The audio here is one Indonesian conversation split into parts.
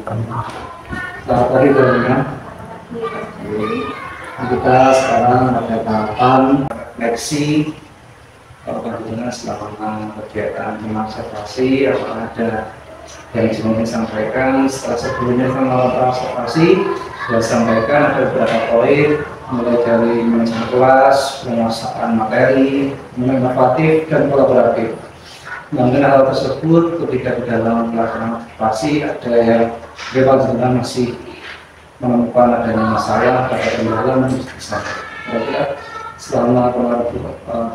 Selamat pagi teman-teman. Kita sekarang pada tahapan refleksi bagaimana selama kegiatan observasi, apa ada yang ingin disampaikan. Setelah sebelumnya kita melakukan observasi sudah disampaikan ada beberapa poin, mulai dari manajemen kelas, penguasaan materi, inovatif dan kolaboratif. Mengenai hal tersebut, ketika di dalam pelaksanaan observasi ada yang sebenarnya masih menemukan adanya masalah pada kendala bisa. Kira-kira selama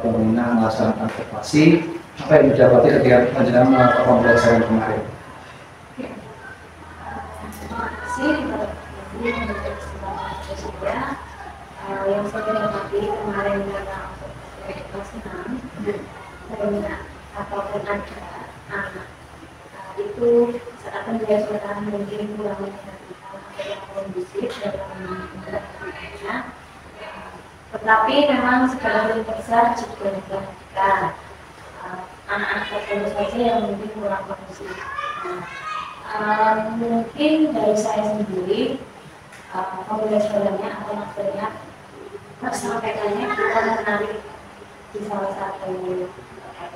pembinaan melaksanakan observasi, apa yang didapati ketika penjelasan melakukan pembelajaran kemarin? Yang saya dapati kemarin karena kelas 6 ataupun ada anak itu saat pembelajaran mungkin kurang yang kondusif dalam pembelajarannya, tetapi memang skala besar juga diperhatikan anak-anak tertentu saja yang mungkin kurang kondusif. Mungkin dari saya sendiri pembelajarannya atau materinya tersampaikannya kita menarik di salah satu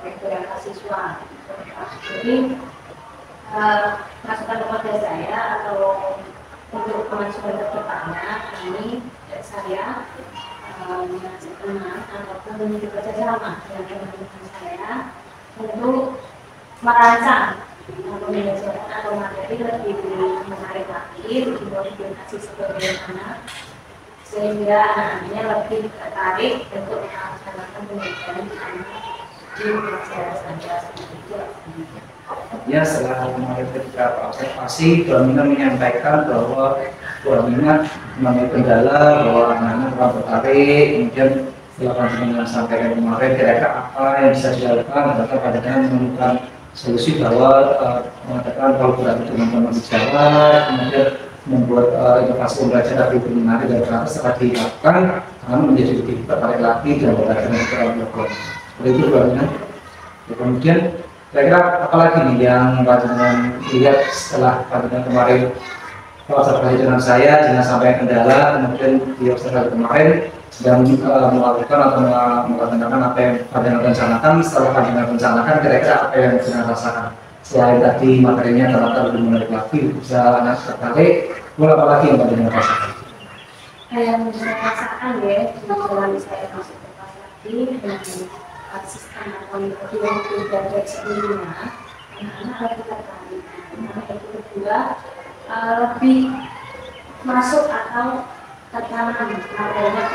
beberapa siswa. Jadi masukan kepada saya atau untuk kemajuan kedepannya kami dan saya mengajak teman ataupun bekerja sama dengan teman-teman saya untuk merancang pembelajaran atau materi lebih menarik lagi, dimodifikasi sebagaimana sehingga anak-anaknya lebih tertarik untuk melaksanakan pembelajaran di pelajaran saja seperti itu. Ya, setelah kemarin ketika observasi, Domina menyampaikan bahwa Domina mengalami kendala bahwa anak-anak kurang tertarik. Kemudian setelah Domina sampaikan kemarin, kira-kira apa yang bisa dilakukan agar pada menemukan solusi bahwa mengadakan kolaborasi dengan teman di jalan, kemudian membuat inovasi pembelajaran lebih menarik dan ternyata setelah dilakukan, anak menjadi lebih tertarik lagi dan belajar dengan program. Seperti itu, Domina. Kemudian kira-kira apalagi nih yang panjenengan lihat setelah panjenengan kemarin observasi dengan saya, jangan sampai kendala, kemudian di observasi kemarin sedang melakukan atau melaksanakan apa yang panjenengan rencanakan. Setelah panjenengan rencanakan, kira-kira apa yang panjenengan rasakan? Selain tadi materinya ternyata lebih menarik lagi, bisa anak tertarik, apa lagi yang panjenengan rasakan? Yang saya rasakan ya, kebetulan saya masuk ke kelas lagi dengan sistem atau metode yang berbeda dari sebelumnya, anak-anak lebih tertarik. Yang kedua, lebih masuk atau tertanam materinya kepada anak.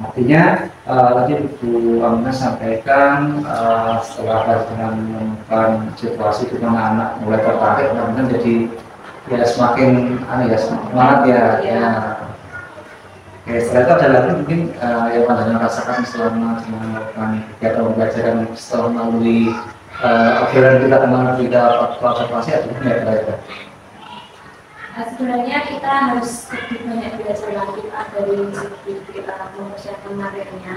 Artinya tadi Bu Amina sampaikan setelah panjenengan menemukan situasi di mana anak mulai tertarik, kemudian jadi ya semakin semangat ya. Oke, setelah itu ada lagi mungkin yang panjenengan rasakan selama melakukan kegiatan pembelajaran setelah melalui obrolan kita tentang observasi atau tidak? Sebenarnya kita harus lebih banyak belajar lagi Pak dari segi kita mempersiapkan materinya,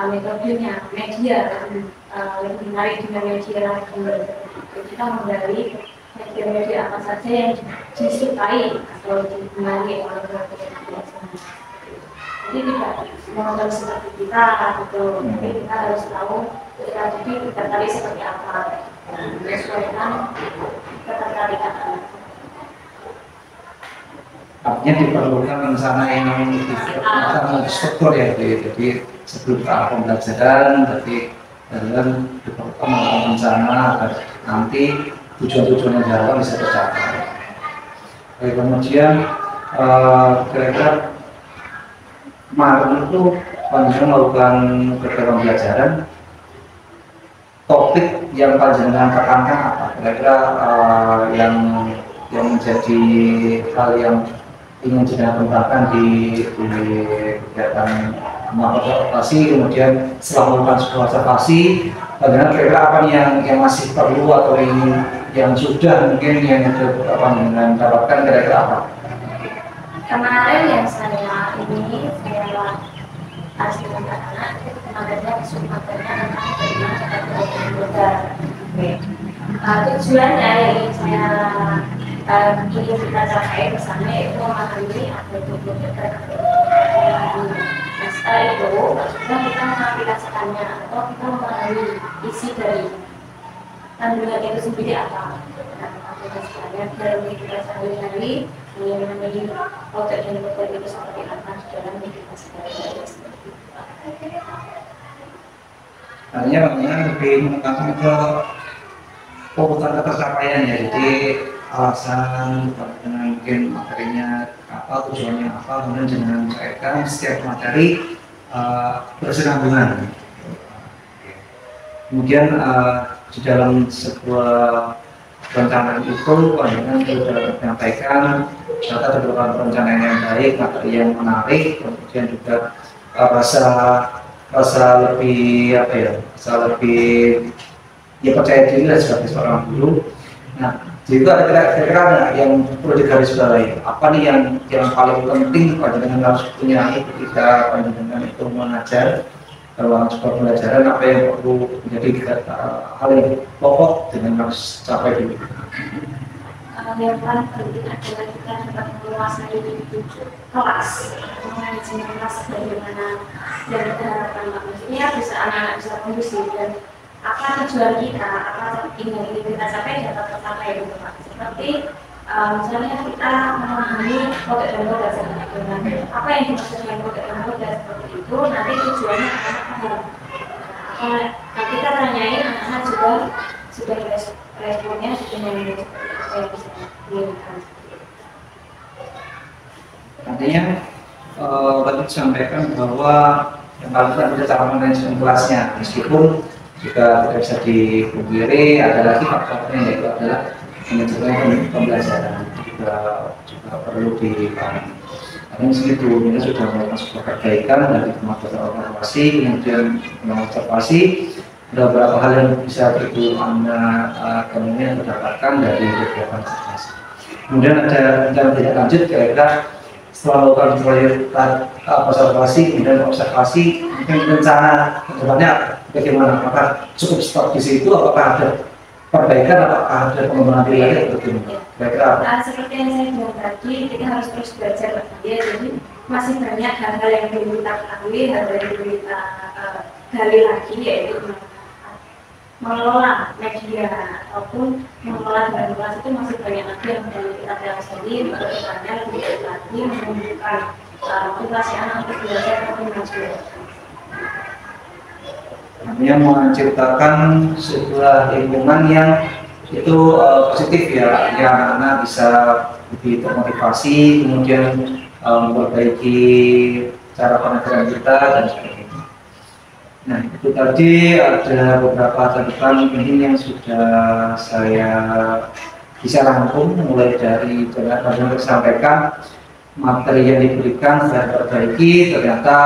metodenya, media, lebih menarik dengan media lagi. Kita menggali media-media apa saja yang disukai atau digemari oleh pelajar. Jadi tidak modal seperti kita atau mungkin kita harus tahu strategi kita tadi seperti apa, menyesuaikan ketertarikan anak. Artinya diperlukan rencana yang lebih struktur ya, jadi sebelum tahap pembelajaran, jadi dalam diperlukan melakukan rencana agar nanti tujuan-tujuan yang diharapkan bisa tercapai. Kemudian kira-kira kemarin itu panjenengan melakukan kegiatan pembelajaran, topik yang panjenengan tekankan apa? Kira-kira yang menjadi hal yang ingin dikembangkan di kegiatan observasi, kemudian setelah melakukan sebuah observasi, panjenengan kira-kira apa yang masih perlu atau yang sudah mungkin yang panjenengan dapatkan, kira-kira apa? Kemarin yang saya kasih anak-anak adanya kesulitannya tentang bagaimana cara belajar. Tujuannya yang saya ingin kita capai bersama, yaitu memahami ada 20 meter. Nah, setelah itu bagaimana kita mengaplikasikannya atau kita memahami isi dari kandungan itu sendiri apa. Nah, aplikasikannya dalam kehidupan sehari-hari, mengenai otot dan otot itu seperti apa di dalam kehidupan sehari-hari. Artinya bagaimana lebih menekankan ke fokus tercapaian ya, jadi alasan dengan mungkin materinya apa, tujuannya apa, kemudian dengan mencairkan setiap materi berkesinambungan. Kemudian di dalam sebuah perencanaan itu, dengan sudah menyampaikan ternyata beberapa perencanaan yang baik, materi yang menarik, kemudian juga rasa lebih apa ya, rasa lebih ya percaya diri lah sebagai seorang guru. Nah, juga kira-kira yang perlu digarisbawahi, apa nih yang paling penting panjenengan harus punya ketika panjenengan itu mengajar dalam sebuah pembelajaran, apa yang perlu menjadi hal yang pokok dengan harus capai dulu. Yang paling penting adalah kita dapat menguasai kelas, manajemen kelas bagaimana, dan kita harapkan maksudnya bisa anak-anak bisa kondusif dan apa tujuan kita, apa ingin kita capai dapat tercapai gitu Pak. Seperti misalnya kita memahami kodek dan kodek dengan apa yang dimaksud dengan kodek dan kodek seperti itu, nanti tujuannya anak paham. Nah, kita tanyain anak-anak juga sudah responnya dengan apa yang bisa dilakukan. Artinya tadi disampaikan bahwa yang paling penting adalah cara manajemen kelasnya, meskipun juga tidak bisa dipungkiri ada lagi faktornya, yaitu adalah manajemen pembelajaran juga perlu dipahami. Karena segitu ini sudah melakukan sebuah perbaikan dari kemampuan observasi, kemudian mengobservasi ada beberapa hal yang bisa itu Anda kemudian mendapatkan dari kegiatan observasi. Kemudian ada rencana tidak lanjut kira-kira setelah melakukan proyek observasi, kemudian observasi, mungkin rencana kedepannya bagaimana? Apakah cukup stop di situ? Apakah ada perbaikan? Apakah ada pengembangan lagi atau bagaimana? Kira-kira seperti yang saya bilang tadi, kita harus terus belajar ya, jadi masih banyak hal-hal yang belum kita ketahui, hal-hal yang belum kita gali lagi, yaitu mengelola media ataupun mengelola bahan kelas itu masih banyak lagi yang perlu kita pelajari. Kedepannya lebih baik lagi menunjukkan motivasi anak untuk belajar ataupun belajar. artinya menciptakan sebuah lingkungan yang itu positif ya, yang anak-anak bisa lebih termotivasi, kemudian memperbaiki cara pengajaran kita dan sebagainya. Nah, itu tadi ada beberapa catatan penting yang sudah saya bisa rangkum, mulai dari yang disampaikan, materi yang diberikan saya perbaiki, ternyata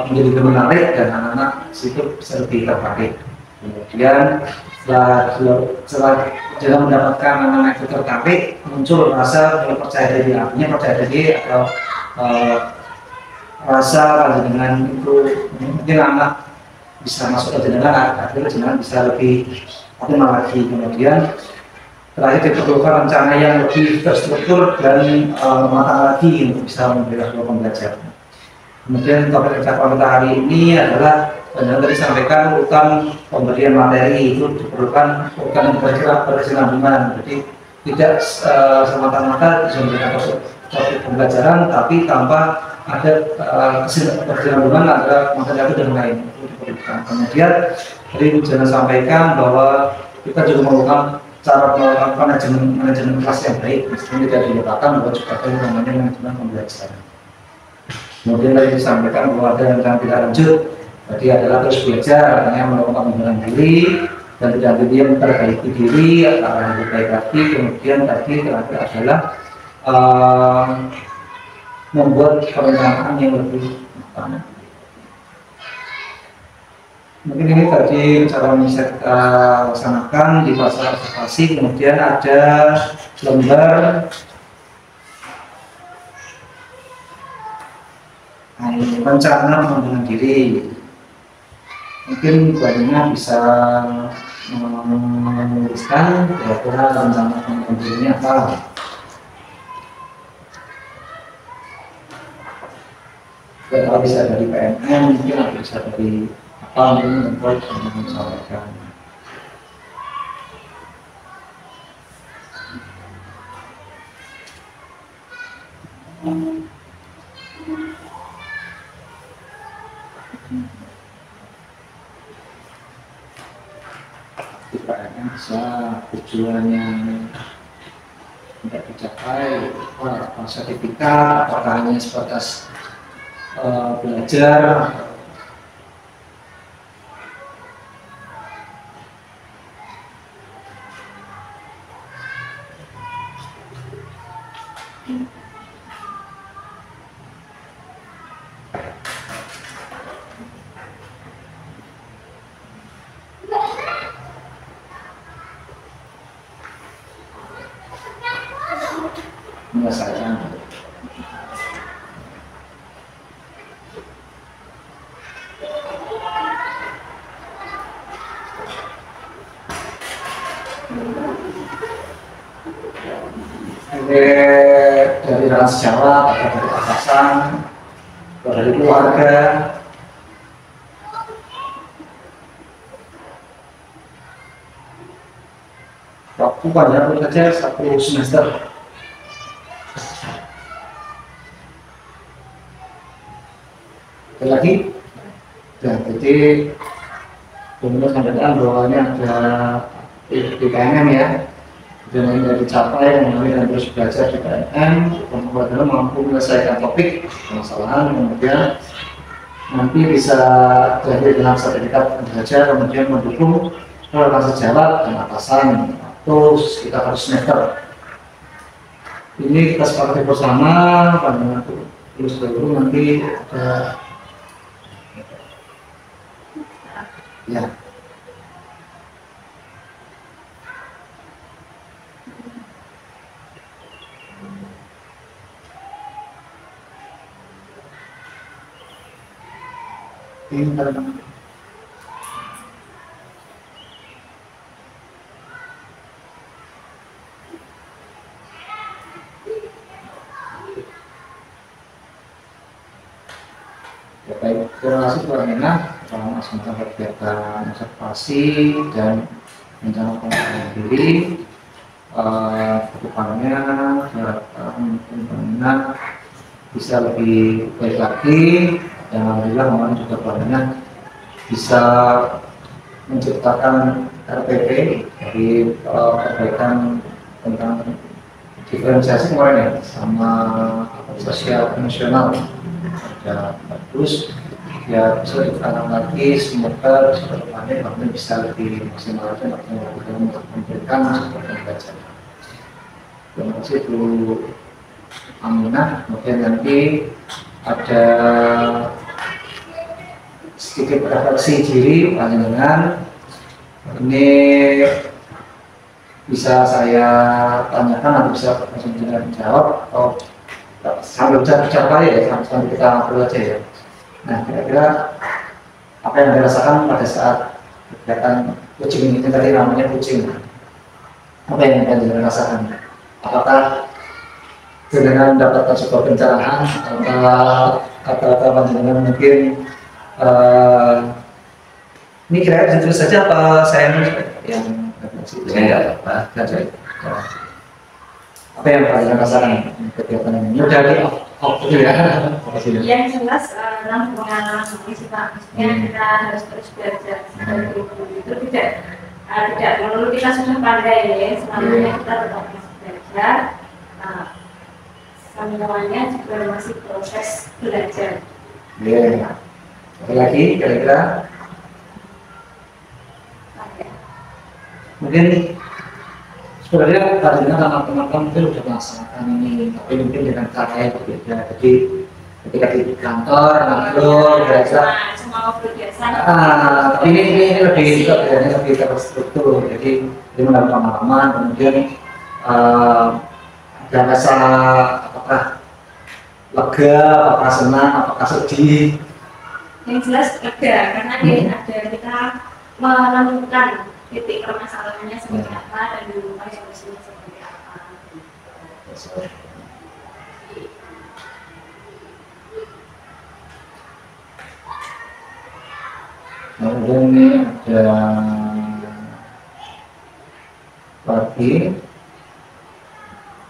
menjadi lebih menarik dan anak-anak situ bisa lebih tertarik. Kemudian setelah mendapatkan anak-anak itu tertarik, muncul rasa percaya diri, artinya percaya diri atau rasa dengan itu mungkin anak bisa masuk ke jenengan, akhirnya jenengan bisa lebih optimal lagi. Kemudian terakhir diperlukan rencana yang lebih terstruktur dan matang lagi untuk bisa memberikan sebuah pembelajaran. Kemudian topik ucapan kita hari ini adalah yang tadi sampaikan urutan pemberian materi itu diperlukan urutan yang berkesinambungan, jadi tidak semata-mata bisa memberikan topik pembelajaran tapi tanpa ada kesinambungan antara materi dan lain itu diperlukan. Kemudian tadi jangan sampaikan bahwa kita juga memerlukan cara melakukan manajemen kelas yang baik, meskipun tidak dilupakan bahwa juga ada yang namanya manajemen pembelajaran. Kemudian tadi disampaikan bahwa ada yang tidak lanjut, jadi adalah terus belajar, artinya melakukan pengembangan diri dan tidak dia memperbaiki diri agar lebih baik lagi. Kemudian tadi terakhir adalah membuat perencanaan yang lebih matang. Mungkin ini tadi cara yang bisa kita laksanakan di fase observasi. Kemudian ada lembar rencana pengembangan diri. Mungkin banyak bisa menuliskan kira-kira rencana pengembangannya apa. Kalau bisa dari PNM, mungkin atau bisa dari apa, mungkin tentu bisa menyampaikan. Di PNM bisa tujuan yang tidak dicapai, apa sertifikat, apakah hanya sebatas belajar. Menyelesaikan. Dari dalam sejarah, atau dari atasan, atau dari keluarga. Waktu panjang saja 1 semester. Ada lagi? Ya, jadi kemudian sampaikan bahwa ini ada di PNM ya, dan yang tidak dicapai melalui terus belajar di PNM, kemudian mampu menyelesaikan topik permasalahan, kemudian nanti bisa jadi dalam sertifikat belajar, kemudian mendukung rekan sejawat dan atasan itu sekitar 100 meter. Ini kita sepakati bersama pada terus dulu nanti ada ya. Pintar. Ya, baik, terima kasih Pak Nina atas kegiatan observasi dan rencana pengembangan diri. Kedepannya mungkin Pak Nina bisa lebih baik lagi, dan alhamdulillah kemarin juga Pak Nina bisa menciptakan RPP dari perbaikan tentang diferensiasi kemarin ya, sama sosial emosional. Ya, bagus ya, bisa ditekankan lagi, semoga kedepannya kami bisa lebih maksimal untuk memberikan masukan belajar. Terima kasih Bu Aminah. Kemudian nanti ada sedikit refleksi diri panjenengan. Ini bisa saya tanyakan atau bisa panjenengan jawab atau sambil bicara ya, sambil kita ngobrol aja ya. Nah, kira-kira apa yang Anda rasakan pada saat kegiatan coaching ini, tadi namanya coaching. Apa yang Anda rasakan? Apakah dengan mendapatkan sebuah pencerahan atau kata-kata panjenengan mungkin ini kira-kira terus saja apa saya yang Saya apa? Apa yang kalian rasakan kegiatan ini? Udah di off dulu ya. Yang jelas dalam pengalaman ini sih Pak, maksudnya kita harus terus belajar dari itu tidak melulu kita sudah pandai ya, selamanya kita tetap masih belajar, semuanya juga masih proses belajar. Iya. Apa lagi kira-kira? Mungkin sebenarnya tadinya teman-teman mungkin sudah melaksanakan ini, tapi mungkin dengan cara yang berbeda. Jadi ketika di kantor ngobrol biasa, ini lebih terstruktur. Jadi mendapat pengalaman, kemudian ada rasa apakah lega, apakah senang, apakah sedih. Yang jelas lega, karena ada kita menemukan titik permasalahannya seperti apa dan menemukan solusinya seperti apa. Kemudian ini ada lagi,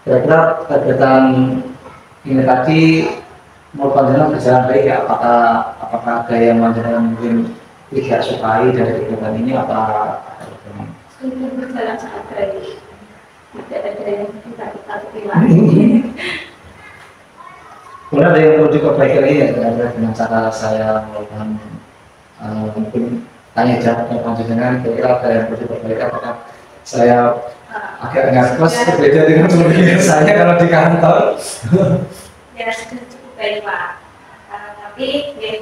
kira-kira kegiatan ini tadi mau panjang berjalan baik ya? Apakah ada yang mungkin tidak sukai dari kegiatan ini apa? Sudah berjalan sangat baik, tidak ada yang kita pilih. Kemudian ada yang perlu diperbaiki lagi ya dengan cara saya melakukan mungkin tanya jawab panjenengan, kira-kira ada yang perlu diperbaiki, apakah saya agak nervous berbeda dengan teman saya kalau di kantor? Ya sudah cukup baik Pak, tapi ya,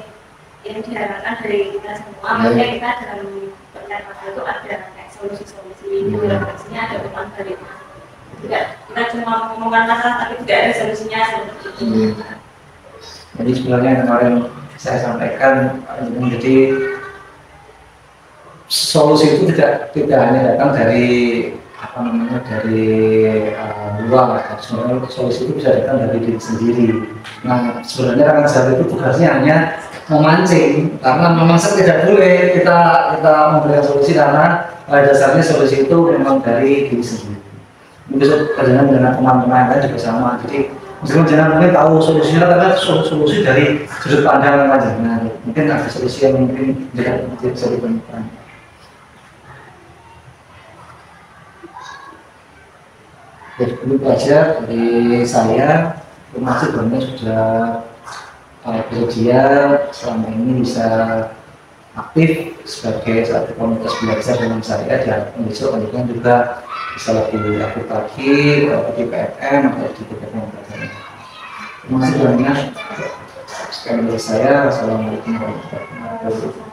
yang diharapkan dari kita semua, maksudnya kita dalam percakapan itu ada kayak solusi-solusi, birokrasinya ada umpan balik. Tidak, kita cuma ngomongkan masalah tapi tidak ada solusinya seperti itu. Jadi sebenarnya yang kemarin saya sampaikan, jadi solusi itu tidak hanya datang dari apa namanya dari luar, sebenarnya solusi itu bisa datang dari diri sendiri. Nah sebenarnya rekan saya itu tugasnya hanya memancing, karena memang tidak boleh kita memberikan solusi karena pada dasarnya solusi itu memang dari diri sendiri. Mungkin kerjaan dengan teman-teman lain juga sama. Jadi meskipun jangan mungkin tahu solusinya, tapi solusi dari sudut pandang panjenengan. Mungkin ada solusi yang mungkin tidak bisa ditemukan. Jadi dulu aja dari saya, terima kasih banyak sudah bekerja selama ini bisa aktif sebagai satu komunitas belajar dengan saya, dan besok lanjutkan juga bisa lebih aktif lagi di PFM atau di PFM. Terima kasih banyak sekali dari saya. Wassalamualaikum warahmatullahi wabarakatuh.